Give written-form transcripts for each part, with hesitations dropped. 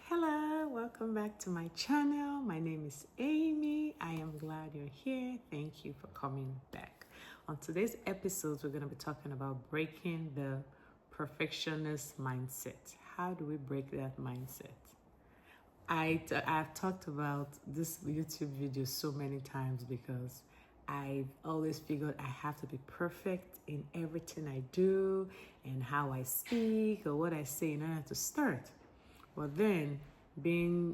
Hello, welcome back to my channel. My name is Amy. I am glad you're here. Thank you for coming back. On today's episode, we're going to be talking about breaking the perfectionist mindset. How do we break that mindset? I've talked about this YouTube video so many times because I've always figured I have to be perfect in everything I do and how I speak or what I say in order to start. But then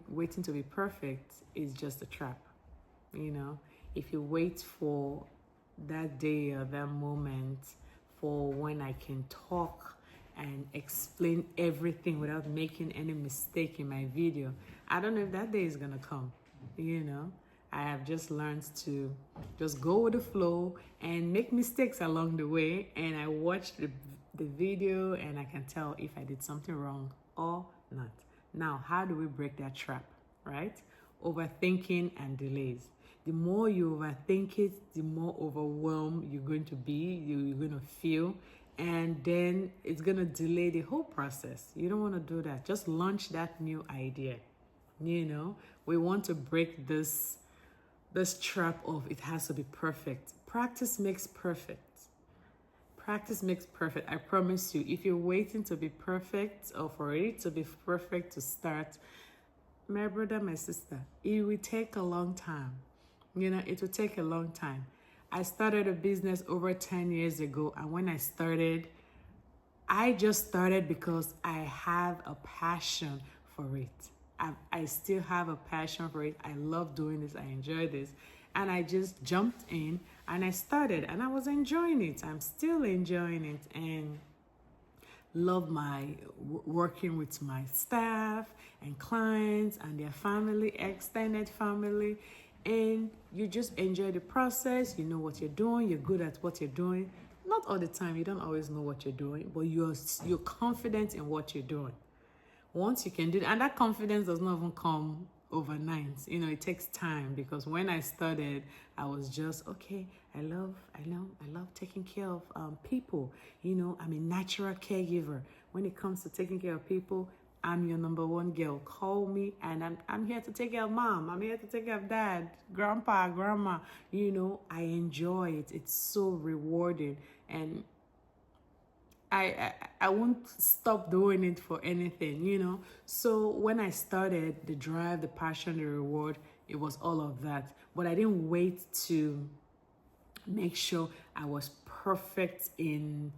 waiting to be perfect is just a trap. If you wait for that day or that moment for when I can talk and explain everything without making any mistake in my video, I don't know if that day is gonna come. I have just learned to just go with the flow and make mistakes along the way, and I watch the video and I can tell if I did something wrong or not. Now, how do we break that trap, right? Overthinking and delays. The more you overthink it, the more overwhelmed you're going to be, you're going to feel, and then it's going to delay the whole process. You don't want to do that. Just launch that new idea. We want to break this trap of it has to be perfect. Practice makes perfect. Practice makes perfect. I promise you, if you're waiting to be perfect or for it to be perfect to start, my brother, my sister, it will take a long time. It will take a long time. I started a business over 10 years ago, and when I started, I just started because I have a passion for it. I still have a passion for it. I love doing this. I enjoy this. And I just jumped in and I started, and I was enjoying it. I'm still enjoying it and love my working with my staff and clients and their family, extended family. And you just enjoy the process. You know what you're doing. You're good at what you're doing. Not all the time. You don't always know what you're doing, but you're confident in what you're doing. Once you can do that, and that confidence does not even come overnight. It takes time, because when I started, I was just, okay, I love taking care of people. I'm a natural caregiver. When it comes to taking care of people, I'm your number one girl. Call me, and I'm here to take care of mom. I'm here to take care of dad, grandpa, grandma. I enjoy it. It's so rewarding, and I won't stop doing it for anything. So when I started, the drive, the passion, the reward, it was all of that. But I didn't wait to make sure I was perfect in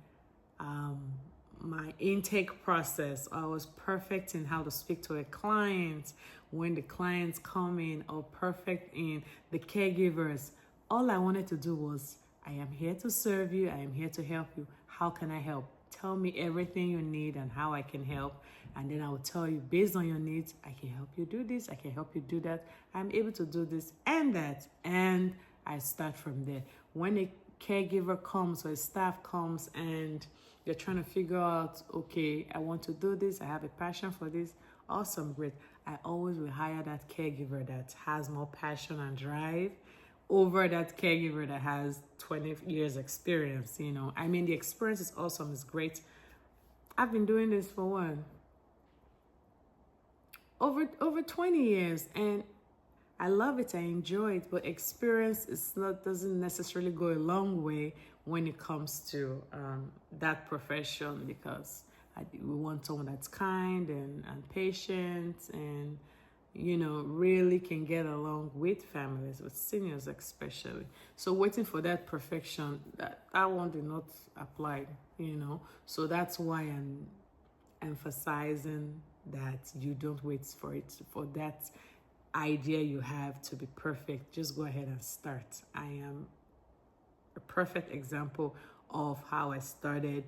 my intake process. I was perfect in how to speak to a client when the clients come in, or perfect in the caregivers. All I wanted to do was, I am here to serve you. I am here to help you. How can I help? Tell me everything you need and how I can help. And then I will tell you, based on your needs, I can help you do this. I can help you do that. I'm able to do this and that. And I start from there. When a caregiver comes or a staff comes and you're trying to figure out, okay, I want to do this. I have a passion for this. Awesome, great. I always will hire that caregiver that has more passion and drive over that caregiver that has 20 years experience. The experience is awesome. It's great. I've been doing this for what? Over 20 years, and I love it. I enjoy it, but experience doesn't necessarily go a long way when it comes to that profession, because we want someone that's kind and patient and really can get along with families, with seniors especially. So waiting for that perfection, that one did not apply, So that's why I'm emphasizing that you don't wait for that idea you have to be perfect. Just go ahead and start. I am a perfect example of how I started,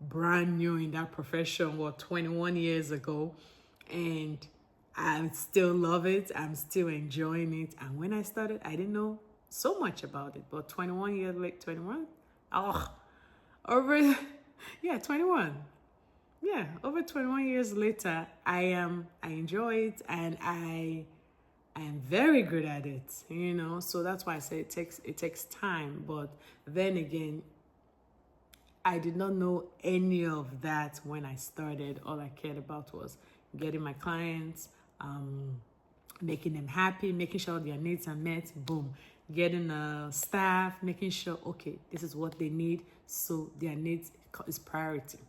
brand new in that profession, 21 years ago. And I still love it. I'm still enjoying it. And when I started, I didn't know so much about it. But 21 years late, 21? Over 21. Over 21 years later, I enjoy it, and I I am very good at it, so that's why I say it takes time. But then again, I did not know any of that when I started. All I cared about was getting my clients, making them happy, making sure their needs are met, boom. Getting staff, making sure, okay, this is what they need, so their needs is priority.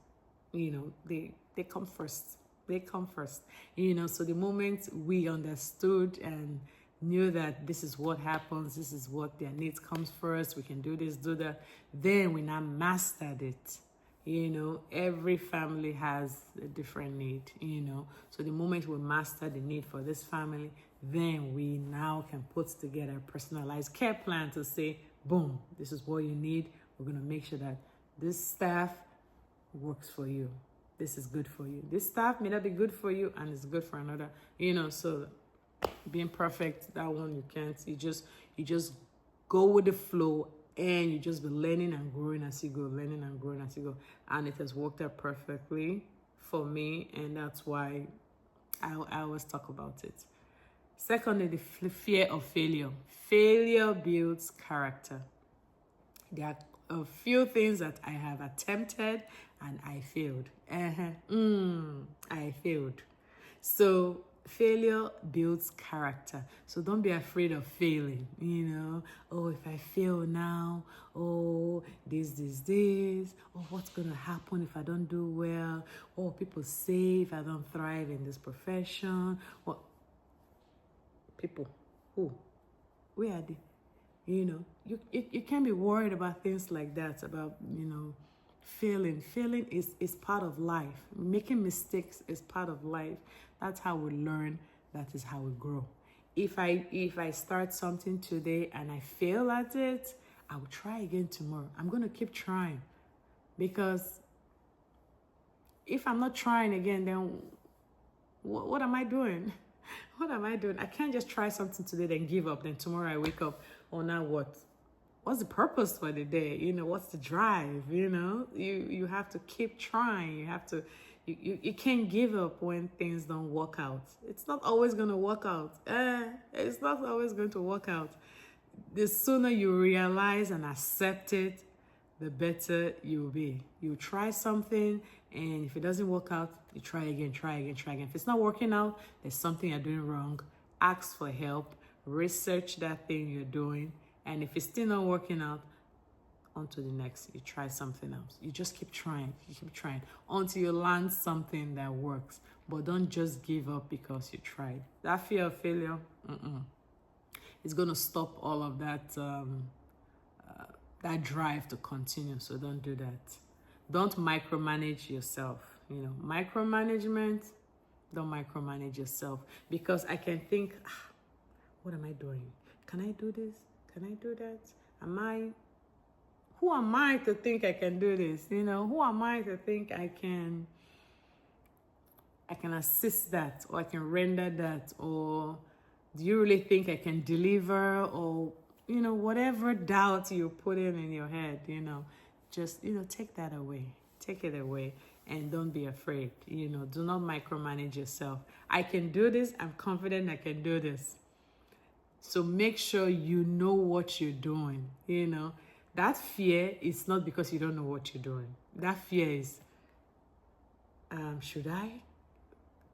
They come first. They come first. So the moment we understood and knew that this is what happens, this is what their needs comes first, we can do this, do that, then we now mastered it. Every family has a different need, so the moment we master the need for this family, then we now can put together a personalized care plan to say, boom, this is what you need. We're going to make sure that this staff works for you. This is good for you. This staff may not be good for you and it's good for another, so being perfect, that one you can't. You just go with the flow, and you just be learning and growing as you go, learning and growing as you go. And it has worked out perfectly for me, and that's why I always talk about it. Secondly, the fear of failure. Failure builds character. There are a few things that I have attempted and I failed. I failed. So failure builds character. So don't be afraid of failing. Oh, if I fail now, oh, this. Oh, what's going to happen if I don't do well? Oh, people say if I don't thrive in this profession. What? People, who? Where are they? You can't be worried about things like that, about, failing. Failing is part of life. Making mistakes is part of life. That's how we learn. That is how we grow. If I start something today and I fail at it, I will try again tomorrow. I'm going to keep trying, because if I'm not trying again, then what am I doing? What am I doing? I can't just try something today, then give up. Then tomorrow I wake up, oh, now what? What's the purpose for the day? What's the drive? You have to keep trying. You have to, you can't give up when things don't work out. It's not always going to work out. It's not always going to work out. The sooner you realize and accept it, the better you'll be. You try something, and if it doesn't work out, you try again. If it's not working out, there's something you're doing wrong. Ask for help. Research that thing you're doing. And if it's still not working out, on to the next. You try something else. You just keep trying. Until you learn something that works. But don't just give up because you tried. That fear of failure, it's going to stop all of that that drive to continue. So don't do that. Don't micromanage yourself. Micromanagement, don't micromanage yourself, because I can think, what am I doing? Can I do this? Can I do that? Who am I to think I can do this? Who am I to think I can assist that, or I can render that, or do you really think I can deliver, or whatever doubt you put in your head, just take that away. Take it away, and don't be afraid. Do not micromanage yourself. I can do this. I'm confident I can do this. So make sure you know what you're doing. That fear is not because you don't know what you're doing. That fear is, should I?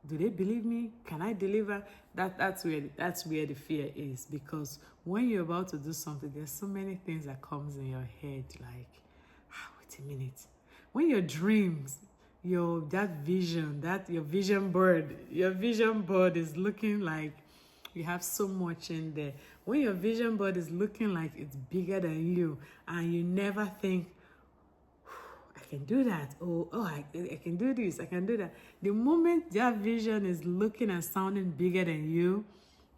Do they believe me? Can I deliver? That's where the fear is, because when you're about to do something, there's so many things that comes in your head, like, wait a minute. When your dreams, your vision board is looking like you have so much in there. When your vision board is looking like it's bigger than you, and you never think, I can do that. I can do this. I can do that. The moment that vision is looking and sounding bigger than you,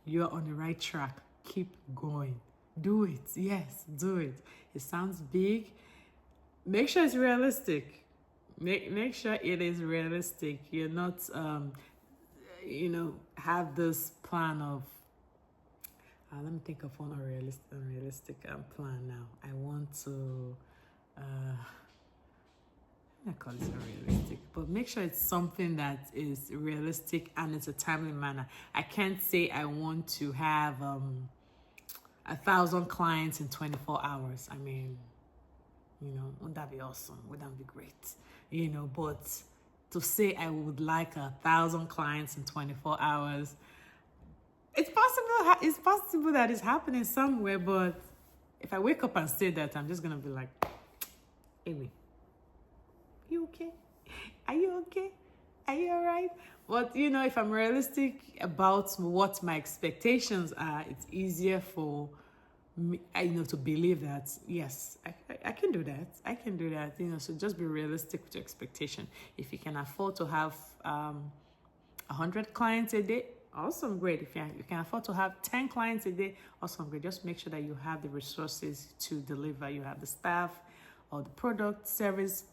you're on the right track. Keep going. Do it. Yes, do it. It sounds big. Make sure it's realistic. Make sure it is realistic. You're not, have this plan of, let me think of one unrealistic plan now. I want to, not call it unrealistic, but make sure it's something that is realistic and it's a timely manner. I can't say I want to have 1,000 clients in 24 hours. I mean, wouldn't that be awesome? Wouldn't that be great? But to say I would like 1,000 clients in 24 hours, it's possible. It's possible that it's happening somewhere, but if I wake up and say that, I'm just gonna be like, Amy, you okay? Are you okay? Are you all right? But if I'm realistic about what my expectations are, it's easier for me, to believe that yes, I can do that. I can do that. So just be realistic with your expectation. If you can afford to have 100 clients a day, awesome, great. If you can afford to have 10 clients a day, awesome, great. Just make sure that you have the resources to deliver. You have the staff or the product, service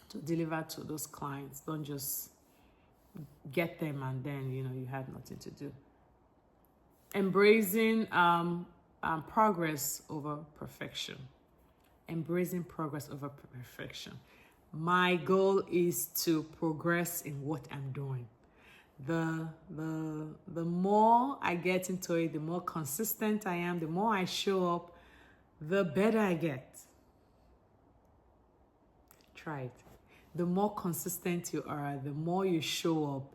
to deliver to those clients. Don't just get them and then, you have nothing to do. Embracing progress over perfection. Embracing progress over perfection. My goal is to progress in what I'm doing. The more I get into it, the more consistent I am, the more I show up, the better I get. Try it. The more consistent you are, the more you show up,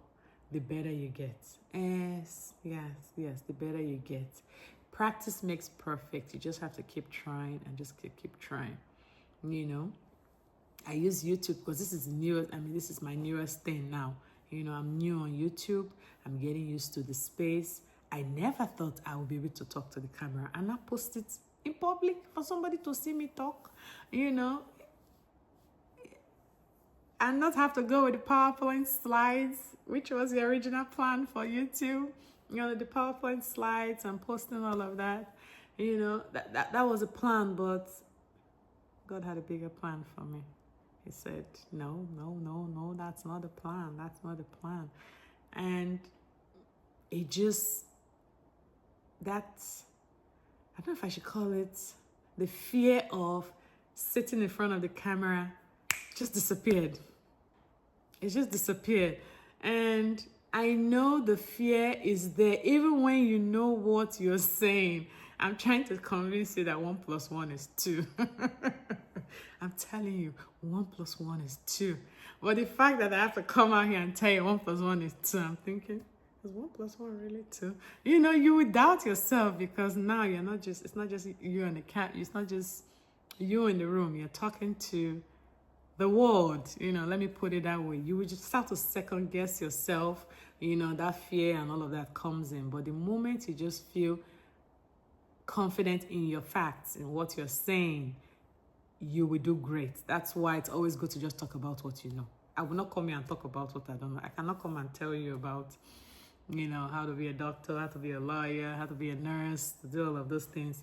the better you get. Yes, the better you get. Practice makes perfect. You just have to keep trying and just keep trying. I use YouTube because this is my newest thing now. I'm new on YouTube. I'm getting used to the space. I never thought I would be able to talk to the camera and not post it in public for somebody to see me talk, and not have to go with the PowerPoint slides, which was the original plan for YouTube. The PowerPoint slides and posting all of that. That was a plan, but God had a bigger plan for me. He said, no, that's not the plan. That's not the plan. And it just, I don't know if I should call it the fear of sitting in front of the camera just disappeared. It just disappeared. And I know the fear is there, even when you know what you're saying. I'm trying to convince you that 1 + 1 is 2. I'm telling you, 1 + 1 is 2. But the fact that I have to come out here and tell you 1 + 1 is 2, I'm thinking, is 1 + 1 really 2? You would doubt yourself because now it's not just you and the cat. It's not just you in the room. You're talking to the world, let me put it that way. You would just start to second guess yourself, that fear and all of that comes in. But the moment you just feel confident in your facts, in what you're saying, you will do great. That's why it's always good to just talk about what you know. I will not come here and talk about what I don't know. I cannot come and tell you about, how to be a doctor, how to be a lawyer, how to be a nurse, to do all of those things,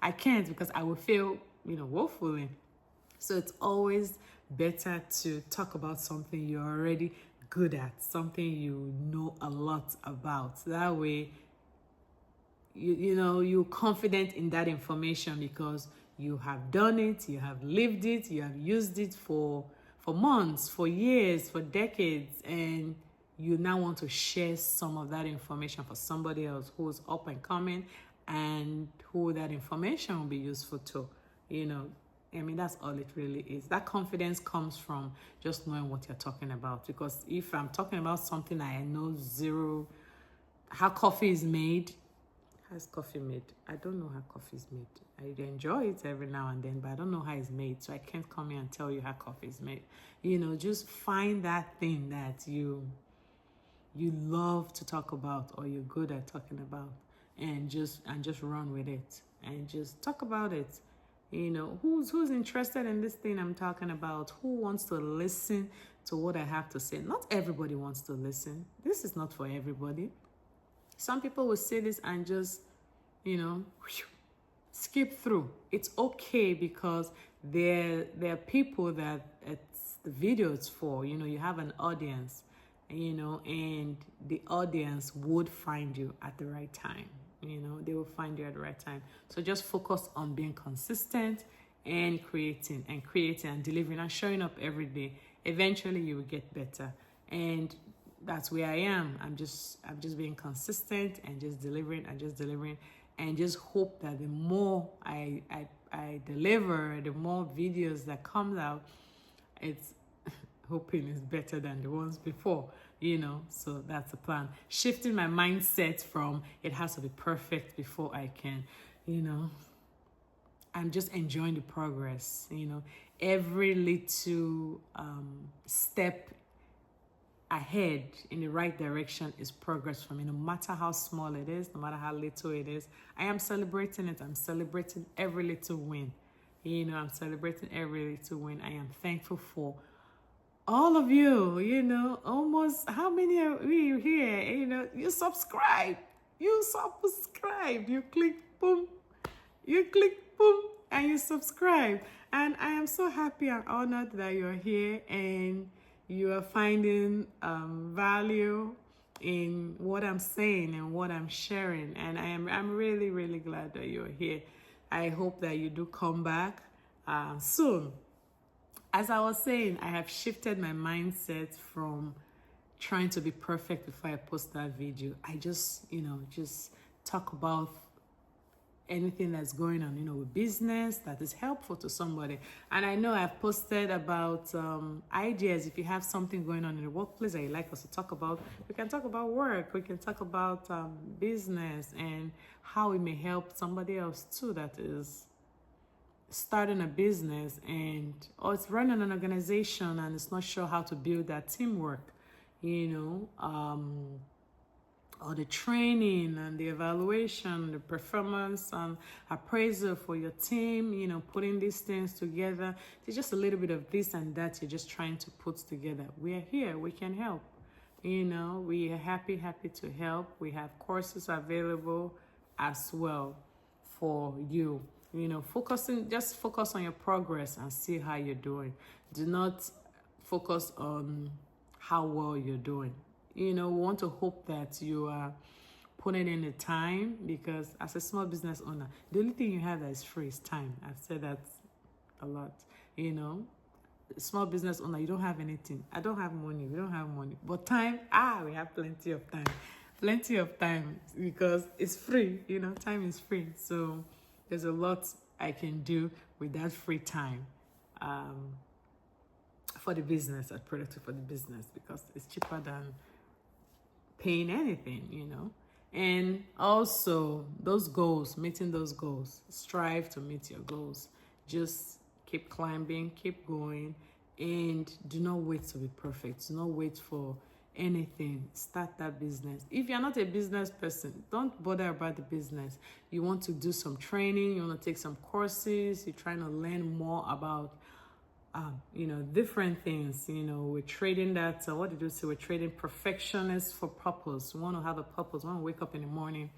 I can't because I will feel, woefully. So it's always better to talk about something you're already good at, something you know a lot about. That way, you're confident in that information because you have done it, you have lived it, you have used it for months, for years, for decades, and you now want to share some of that information for somebody else who's up and coming and who that information will be useful to, that's all it really is. That confidence comes from just knowing what you're talking about. Because if I'm talking about something I know zero, how coffee is made, how is coffee made? I don't know how coffee is made. I enjoy it every now and then, but I don't know how it's made. So I can't come here and tell you how coffee is made. Just find that thing that you love to talk about or you're good at talking about and just run with it and just talk about it. Who's interested in this thing I'm talking about? Who wants to listen to what I have to say? Not everybody wants to listen. This is not for everybody. Some people will say this and just, skip through. It's okay because there are people that it's the video is for. You have an audience, and the audience would find you at the right time. They will find you at the right time. So just focus on being consistent and creating and delivering and showing up every day. eventually you will get better. And that's where I am. I'm just being consistent and just delivering and just hope that the more I deliver, the more videos that comes out, it's hoping it's better than the ones before, so that's the plan. Shifting my mindset from it has to be perfect before I can, I'm just enjoying the progress, every little step ahead in the right direction is progress for me, no matter how small it is, no matter how little it is. I am celebrating it. I'm celebrating every little win. I'm celebrating every little win. I am thankful for all of you, almost how many are we here? You subscribe, you click boom, and you subscribe. And I am so happy and honored that you're here and you are finding value in what I'm saying and what I'm sharing. And I'm really, really glad that you're here. I hope that you do come back soon. As I was saying, I have shifted my mindset from trying to be perfect before I post that video. I just talk about anything that's going on, with business that is helpful to somebody. And I know I've posted about ideas. If you have something going on in the workplace that you'd like us to talk about, we can talk about work. We can talk about business and how it may help somebody else too that is starting a business or it's running an organization and it's not sure how to build that teamwork, or the training and the evaluation, the performance and appraisal for your team, putting these things together. There's just a little bit of this and that you're just trying to put together. We are here, we can help. We are happy to help. We have courses available as well for you. Just focus on your progress and see how you're doing. Do not focus on how well you're doing. We want to hope that you are putting in the time, because as a small business owner, the only thing you have that is free is time. I've said that a lot. Small business owner, you don't have anything. I don't have money. We don't have money. But time, we have plenty of time. Plenty of time because it's free. Time is free. So there's a lot I can do with that free time for the business, productive for the business, because it's cheaper than paying anything, And also meeting those goals, strive to meet your goals. Just keep climbing, keep going, and do not wait to be perfect. Do not wait for anything. Start that business. If you're not a business person, don't bother about the business. You want to do some training, you want to take some courses, you're trying to learn more about different things. We're trading that. What did you say? We're trading perfectionist for purpose. We want to have a purpose. We want to wake up in the morning.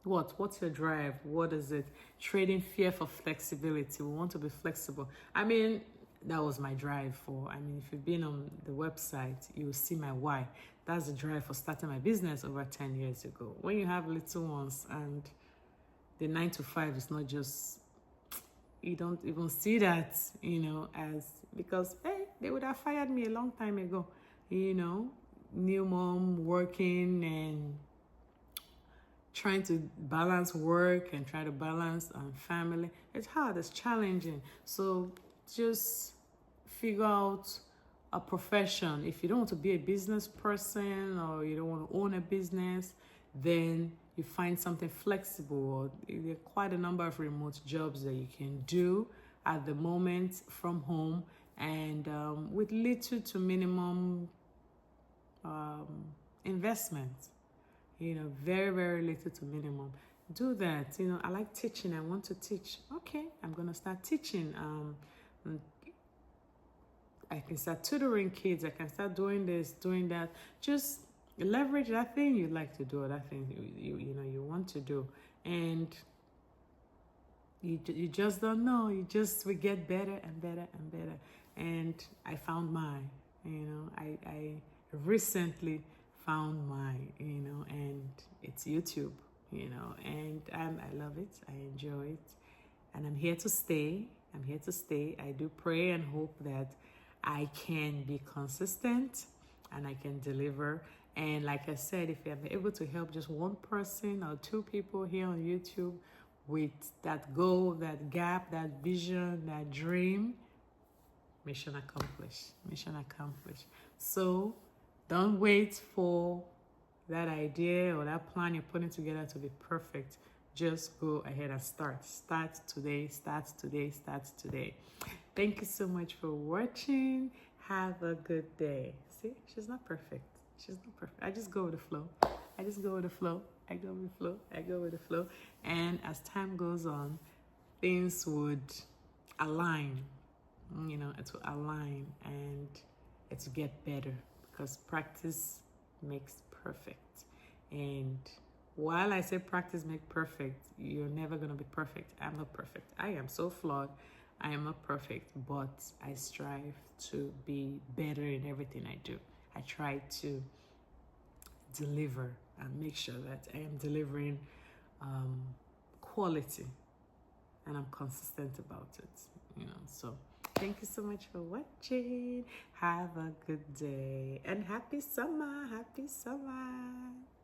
What's your drive? What is it? Trading fear for flexibility. We want to be flexible. That was my drive if you've been on the website, you'll see my why. That's the drive for starting my business over 10 years ago. When you have little ones and the 9 to 5 is not just, you don't even see that, as, because, they would have fired me a long time ago, new mom working and trying to balance work and try to balance family. It's hard, it's challenging. So just figure out a profession. If you don't want to be a business person or you don't want to own a business, then you find something flexible. There are quite a number of remote jobs that you can do at the moment from home, and with little to minimum investment. Very, very little to minimum. Do that. I like teaching. I want to teach. Okay, I'm going to start teaching. I can start tutoring kids. I can start doing this, doing that. Just leverage that thing you like to do, or that thing you want to do, and you just don't know. We get better and better and better. And I found mine. I recently found mine. And it's YouTube. And I love it. I enjoy it, and I'm here to stay. I do pray and hope that I can be consistent and I can deliver. And like I said, if I'm able to help just one person or two people here on YouTube with that goal, that gap, that vision, that dream, mission accomplished. Mission accomplished. So don't wait for that idea or that plan you're putting together to be perfect. Just go ahead and start. Start today, start today, start today. Thank you so much for watching. Have a good day. See, she's not perfect. She's not perfect. I just go with the flow. I just go with the flow. I go with the flow. I go with the flow. And as time goes on, things would align. It will align and it will get better because practice makes perfect. And while I say practice make perfect, you're never going to be perfect. I'm not perfect. I am so flawed. I am not perfect, but I strive to be better in everything I do. I try to deliver and make sure that I am delivering quality and I'm consistent about it. So thank you so much for watching. Have a good day and happy summer. Happy summer.